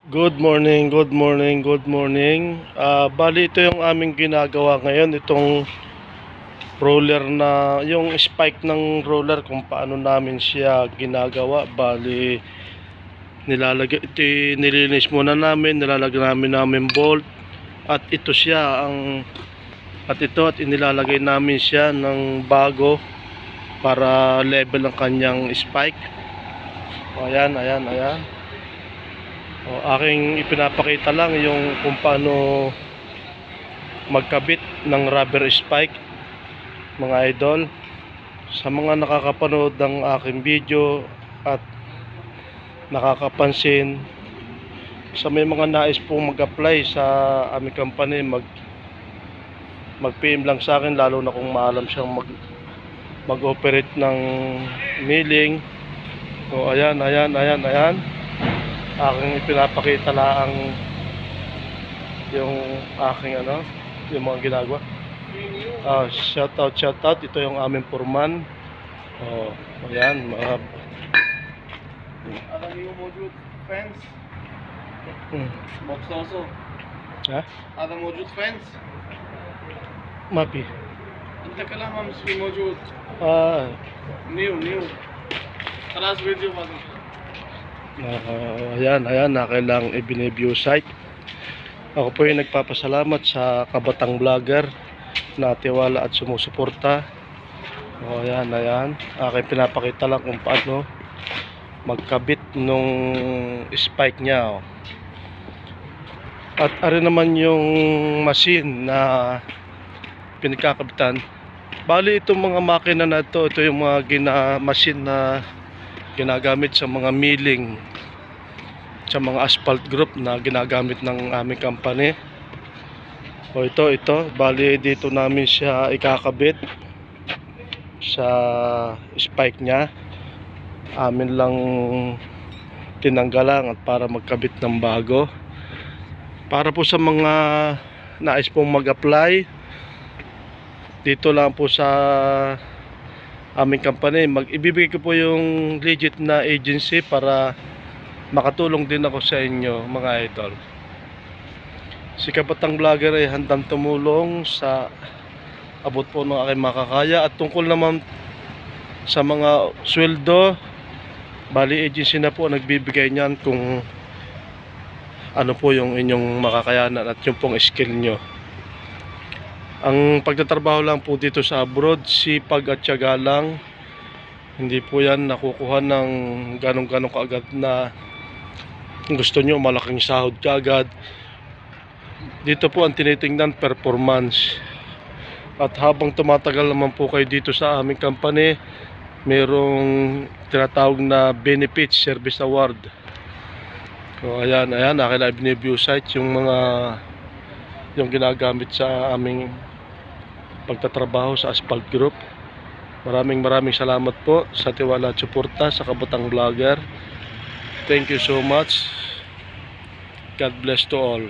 Good morning, good morning, good morning. Bali ito yung aming ginagawa ngayon, itong roller na, yung spike ng roller kung paano namin siya ginagawa. Bali nilalagay, ito nilinis muna namin, nilalagay namin bolt at ito siya at inilalagay namin siya ng bago para level ang kanyang spike. Ayan. Aking ipinapakita lang yung kung paano magkabit ng rubber spike, mga idol. Sa mga nakakapanood ng aking video at nakakapansin, sa may mga nais pong mag-apply sa aming company, mag-PM lang sa akin, lalo na kung maalam siyang mag-operate ng milling. Ayan. Aking ipinapakita lang yung aking yung mga ginagawa. Shout out, ito yung aming foreman. Ayan, mga Ada new mojud fence. Box also. Ada mojud fence. Mapi. انت كلام مش في موجود. New. خلاص فيديو بعدين. Ayan, na kailang i-view site. Ako po yung nagpapasalamat sa kabatang vlogger na tiwala at sumusuporta. Ayan. Aking pinapakita lang kung paano magkabit nung spike niya. At ari naman yung machine na pinagkakabitan. Bali itong mga makina na ito yung mga machine na ginagamit sa mga milling, sa mga asphalt group na ginagamit ng aming company. Ito, bali dito namin siya ikakabit sa spike niya. Amin lang tinanggalan at para magkabit ng bago. Para po sa mga nais pong mag-apply dito lang po sa aming company, ibibigay ko po yung legit na agency para makatulong din ako sa inyo, mga idol. Si kabatang vlogger ay handang tumulong sa abot po ng aking makakaya. At tungkol naman sa mga sweldo, bali agency na po nagbibigay niyan kung ano po yung inyong makakayanan at yung pong skill nyo. Ang pagtatrabaho lang po dito sa abroad, sipag at tiyaga lang. Hindi po yan nakukuha ng ganong kaagad na gusto nyo malaking sahod kaagad. Dito po ang tinitingnan performance. At habang tumatagal naman po kayo dito sa aming company, mayroong tinatawag na benefits service award. Ayan, akin na biniview site yung ginagamit sa aming pagtatrabaho sa asphalt group. Maraming salamat po sa tiwala at suporta sa kabatang vlogger. Thank you so much. God bless to all.